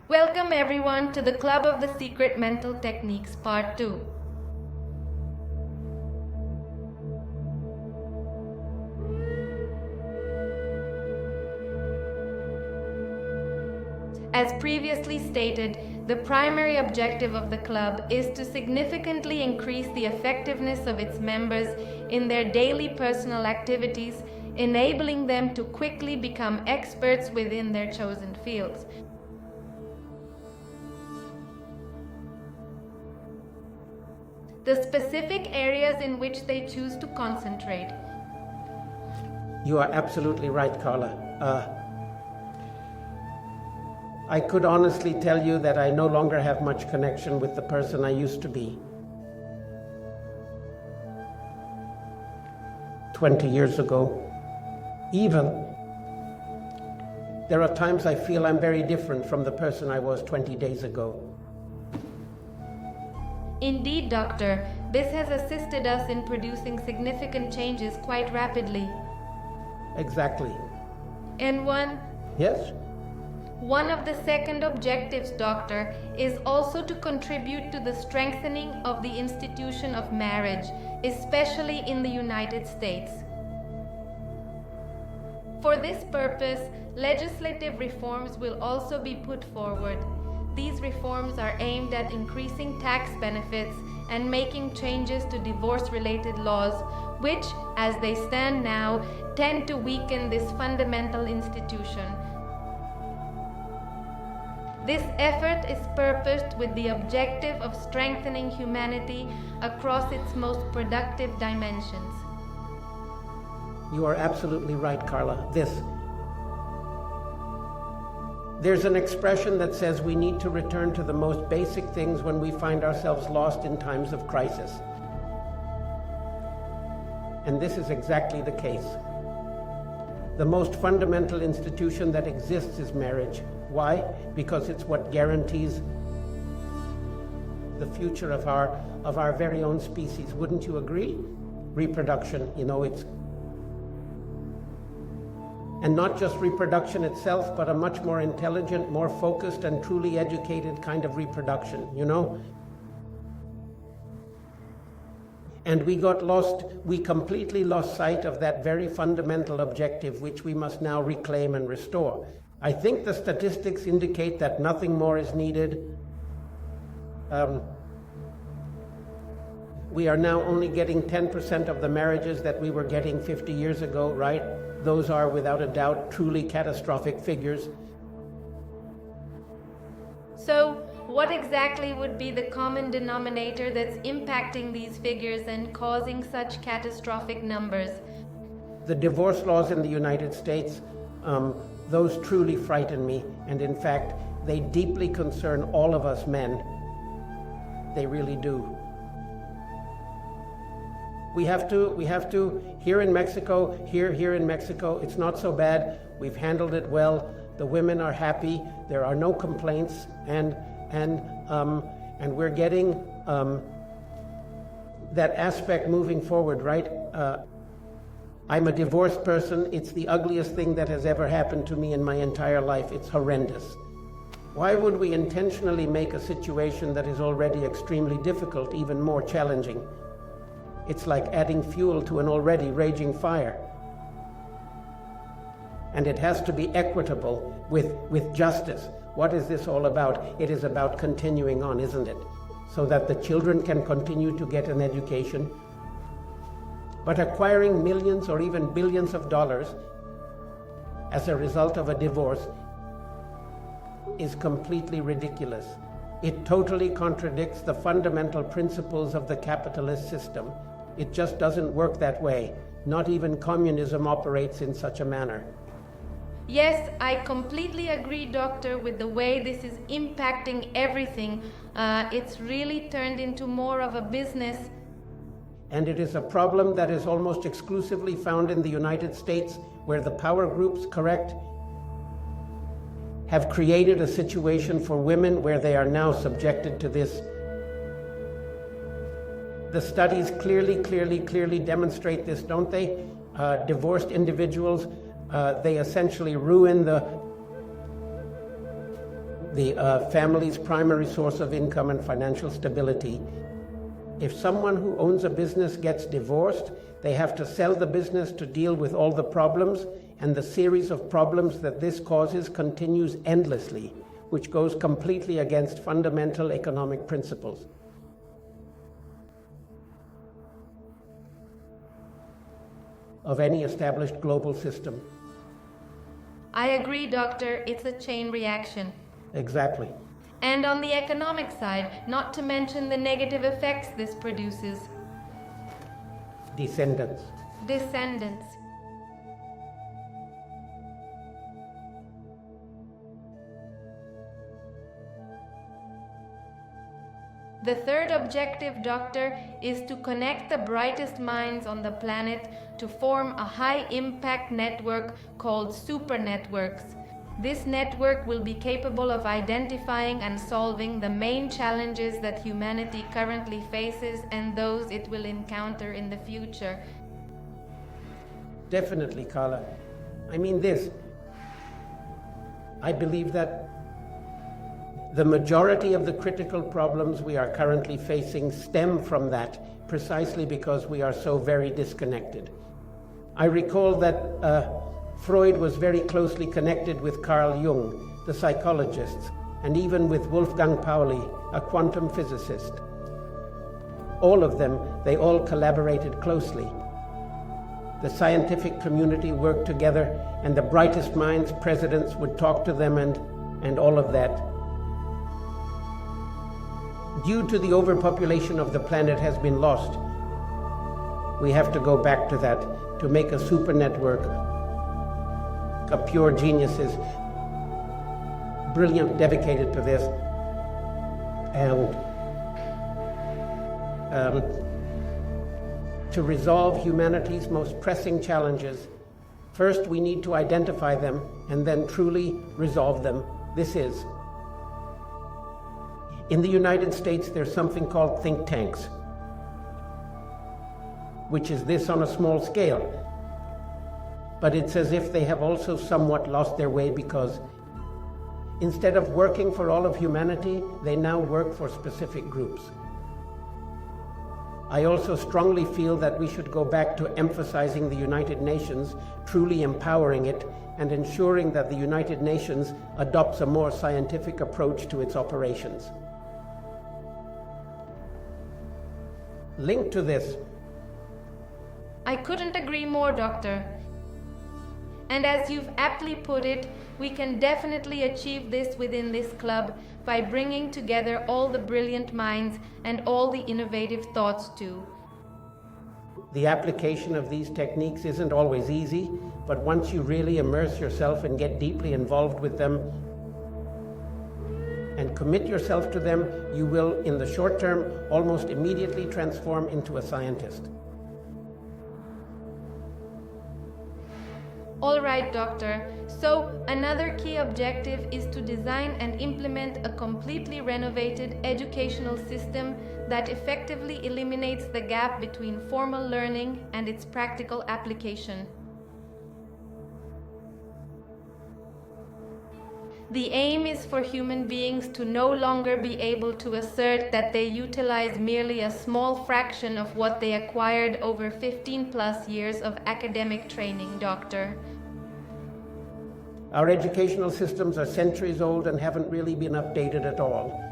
Welcome everyone to the Club of the Secret Mental Techniques Part 2. As previously stated, the primary objective of the club is to significantly increase the effectiveness of its members in their daily personal activities, enabling them to quickly become experts within their chosen fields. The specific areas in which they choose to concentrate. You are absolutely right, Carla. I could honestly tell you that I no longer have much connection with the person I used to be. 20 years ago, even. There are times I feel I'm very different from the person I was 20 days ago. Indeed, Doctor, this has assisted us in producing significant changes quite rapidly. Exactly. And Yes? One of the second objectives, Doctor, is also to contribute to the strengthening of the institution of marriage, especially in the United States. For this purpose, legislative reforms will also be put forward. These reforms are aimed at increasing tax benefits and making changes to divorce-related laws, which, as they stand now, tend to weaken this fundamental institution. This effort is purposed with the objective of strengthening humanity across its most productive dimensions. You are absolutely right, Carla. There's an expression that says we need to return to the most basic things when we find ourselves lost in times of crisis. And this is exactly the case. The most fundamental institution that exists is marriage. Why? Because it's what guarantees the future of our very own species. Wouldn't you agree? Reproduction, it's and not just reproduction itself, but a much more intelligent, more focused, and truly educated kind of reproduction, And we completely lost sight of that very fundamental objective, which we must now reclaim and restore. I think the statistics indicate that nothing more is needed. We are now only getting 10% of the marriages that we were getting 50 years ago, right? Those are, without a doubt, truly catastrophic figures. So, what exactly would be the common denominator that's impacting these figures and causing such catastrophic numbers? The divorce laws in the United States, those truly frighten me, and in fact, they deeply concern all of us men. They really do. We have to, here in Mexico, it's not so bad. We've handled it well. The women are happy. There are no complaints, and we're getting that aspect moving forward, right? I'm a divorced person. It's the ugliest thing that has ever happened to me in my entire life. It's horrendous. Why would we intentionally make a situation that is already extremely difficult even more challenging? It's like adding fuel to an already raging fire. And it has to be equitable with justice. What is this all about? It is about continuing on, isn't it? So that the children can continue to get an education. But acquiring millions or even billions of dollars as a result of a divorce is completely ridiculous. It totally contradicts the fundamental principles of the capitalist system. It just doesn't work that way. Not even communism operates in such a manner. Yes, I completely agree, Doctor, with the way this is impacting everything. It's really turned into more of a business. And it is a problem that is almost exclusively found in the United States, where the power groups, have created a situation for women where they are now subjected to this. The studies clearly demonstrate this, don't they? Divorced individuals, they essentially ruin the family's primary source of income and financial stability. If someone who owns a business gets divorced, they have to sell the business to deal with all the problems, and the series of problems that this causes continues endlessly, which goes completely against fundamental economic principles. Of any established global system. I agree, Doctor. It's a chain reaction. Exactly. And on the economic side, not to mention the negative effects this produces. Descendants. Descendants. The third objective, Doctor, is to connect the brightest minds on the planet to form a high-impact network called super networks. This network will be capable of identifying and solving the main challenges that humanity currently faces and those it will encounter in the future. Definitely, Carla. I mean this. I believe that the majority of the critical problems we are currently facing stem from that, precisely because we are so very disconnected. I recall that Freud was very closely connected with Carl Jung, the psychologist, and even with Wolfgang Pauli, a quantum physicist. All of them, they all collaborated closely. The scientific community worked together, and the brightest minds, presidents, would talk to them and all of that. Due to the overpopulation of the planet has been lost, we have to go back to that to make a super network of pure geniuses, brilliant, dedicated to this, and to resolve humanity's most pressing challenges. First, we need to identify them and then truly resolve them. This is, in the United States, there's something called think tanks, which is this on a small scale. But it's as if they have also somewhat lost their way, because instead of working for all of humanity, they now work for specific groups. I also strongly feel that we should go back to emphasizing the United Nations, truly empowering it, and ensuring that the United Nations adopts a more scientific approach to its operations. Linked to this, I couldn't agree more, Doctor. And as you've aptly put it, we can definitely achieve this within this club by bringing together all the brilliant minds and all the innovative thoughts too. the application of these techniques isn't always easy, but once you really immerse yourself and get deeply involved with them and commit yourself to them, you will, in the short term, almost immediately transform into a scientist. All right, Doctor. So, another key objective is to design and implement a completely renovated educational system that effectively eliminates the gap between formal learning and its practical application. The aim is for human beings to no longer be able to assert that they utilize merely a small fraction of what they acquired over 15+ years of academic training, Doctor. Our educational systems are centuries old and haven't really been updated at all.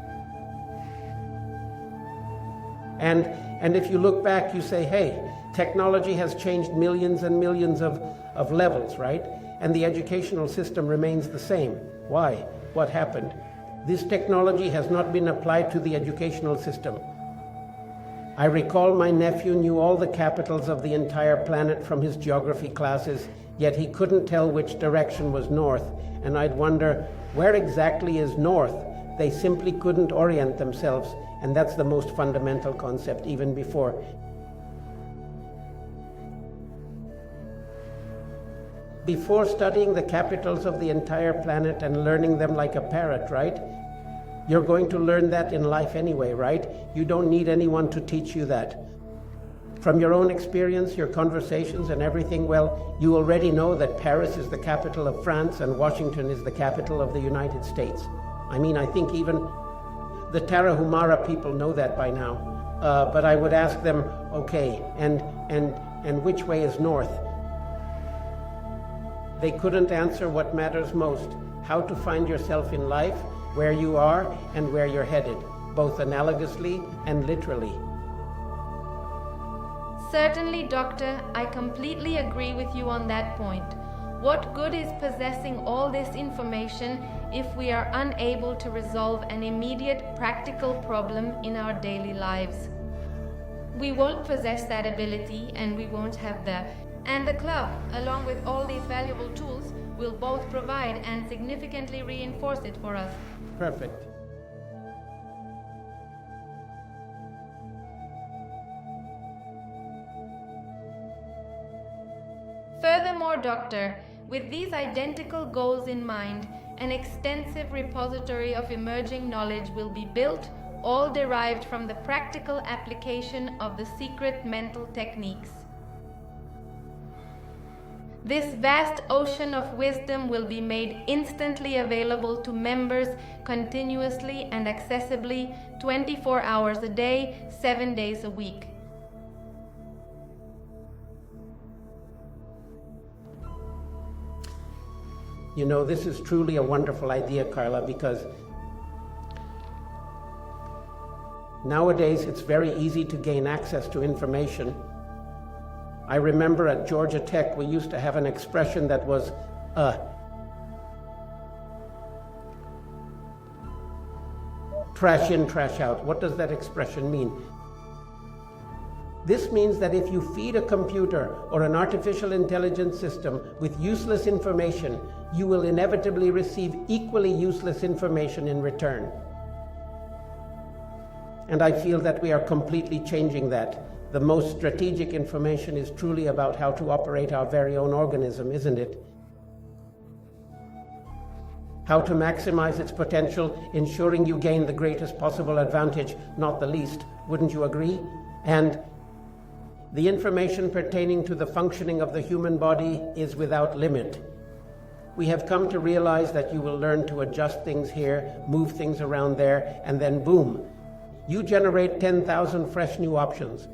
And if you look back, you say, hey, technology has changed millions and millions of levels, right? And the educational system remains the same. Why? What happened? This technology has not been applied to the educational system. I recall my nephew knew all the capitals of the entire planet from his geography classes, yet he couldn't tell which direction was north. And I'd wonder, where exactly is north? They simply couldn't orient themselves, and that's the most fundamental concept, even before. Before studying the capitals of the entire planet and learning them like a parrot, right? You're going to learn that in life anyway, right? You don't need anyone to teach you that. From your own experience, your conversations and everything, well, you already know that Paris is the capital of France and Washington is the capital of the United States. I mean, I think even the Tarahumara people know that by now. But I would ask them, okay, and which way is north? They couldn't answer what matters most, how to find yourself in life, where you are and where you're headed, both analogously and literally. Certainly, Doctor, I completely agree with you on that point. What good is possessing all this information if we are unable to resolve an immediate practical problem in our daily lives? We won't possess that ability, and we won't have and the club, along with all these valuable tools, will both provide and significantly reinforce it for us. Perfect. Furthermore, Doctor, with these identical goals in mind, an extensive repository of emerging knowledge will be built, all derived from the practical application of the secret mental techniques. This vast ocean of wisdom will be made instantly available to members continuously and accessibly 24 hours a day, 7 days a week. You know, this is truly a wonderful idea, Carla, because nowadays it's very easy to gain access to information. I remember at Georgia Tech we used to have an expression that was trash in, trash out. What does that expression mean? This means that if you feed a computer or an artificial intelligence system with useless information, you will inevitably receive equally useless information in return. And I feel that we are completely changing that. The most strategic information is truly about how to operate our very own organism, isn't it? How to maximize its potential, ensuring you gain the greatest possible advantage, not the least. Wouldn't you agree? And the information pertaining to the functioning of the human body is without limit. We have come to realize that you will learn to adjust things here, move things around there, and then boom, you generate 10,000 fresh new options.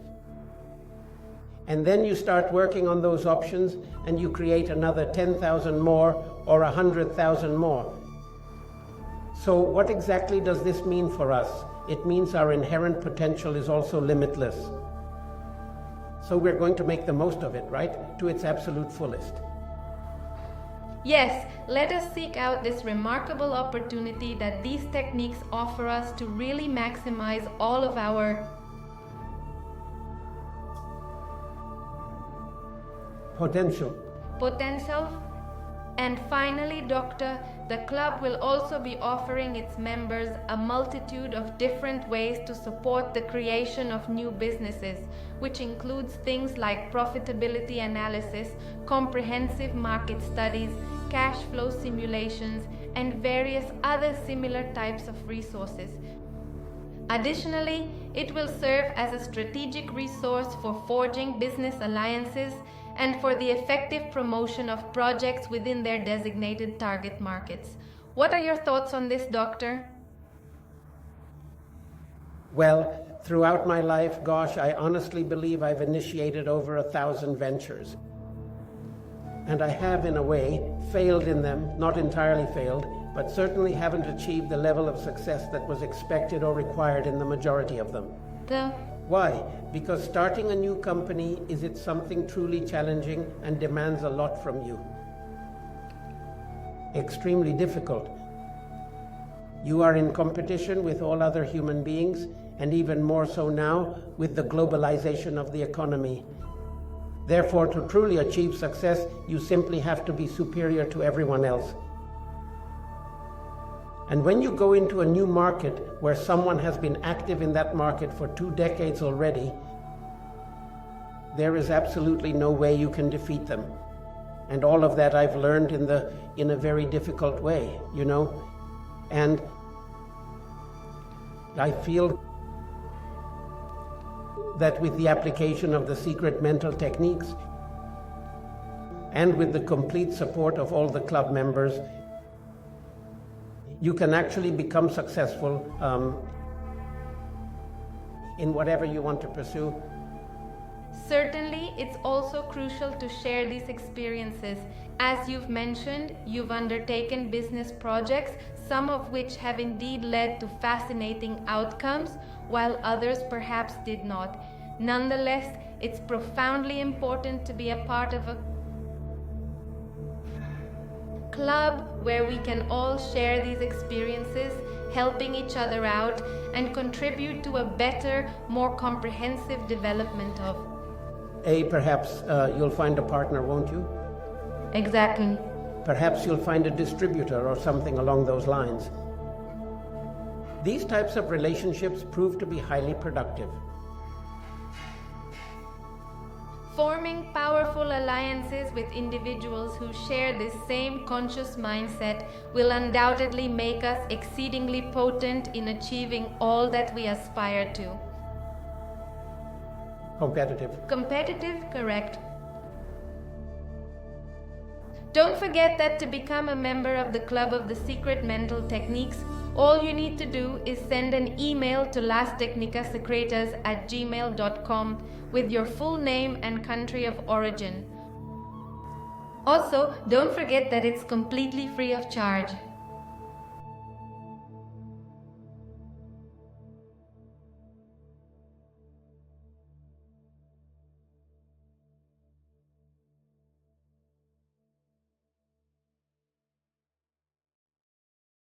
And then you start working on those options and you create another 10,000 more or 100,000 more. So what exactly does this mean for us? It means our inherent potential is also limitless. So we're going to make the most of it, right? To its absolute fullest. Yes, let us seek out this remarkable opportunity that these techniques offer us to really maximize all of our potential. And finally, Doctor, the club will also be offering its members a multitude of different ways to support the creation of new businesses, which includes things like profitability analysis, comprehensive market studies, cash flow simulations, and various other similar types of resources. Additionally, it will serve as a strategic resource for forging business alliances and for the effective promotion of projects within their designated target markets. What are your thoughts on this, Doctor? Well, throughout my life, gosh, I honestly believe I've initiated over 1,000 ventures. And I have, in a way, failed in them, not entirely failed, but certainly haven't achieved the level of success that was expected or required in the majority of them. Why? Because starting a new company is something truly challenging and demands a lot from you. Extremely difficult. You are in competition with all other human beings, and even more so now with the globalization of the economy. Therefore, to truly achieve success, you simply have to be superior to everyone else. And when you go into a new market where someone has been active in that market for 2 decades already, there is absolutely no way you can defeat them. And all of that I've learned in a very difficult way, you know. And I feel that with the application of the secret mental techniques and with the complete support of all the club members, you can actually become successful in whatever you want to pursue. Certainly, it's also crucial to share these experiences. As you've mentioned, you've undertaken business projects, some of which have indeed led to fascinating outcomes, while others perhaps did not. Nonetheless, it's profoundly important to be a part of a club where we can all share these experiences, helping each other out, and contribute to a better, more comprehensive development of. Perhaps you'll find a partner, won't you? Exactly. Perhaps you'll find a distributor or something along those lines. These types of relationships prove to be highly productive. Forming powerful alliances with individuals who share this same conscious mindset will undoubtedly make us exceedingly potent in achieving all that we aspire to. Competitive, correct. Don't forget that to become a member of the Club of the Secret Mental Techniques, all you need to do is send an email to lastechnicasecretas@gmail.com with your full name and country of origin. Also, don't forget that it's completely free of charge.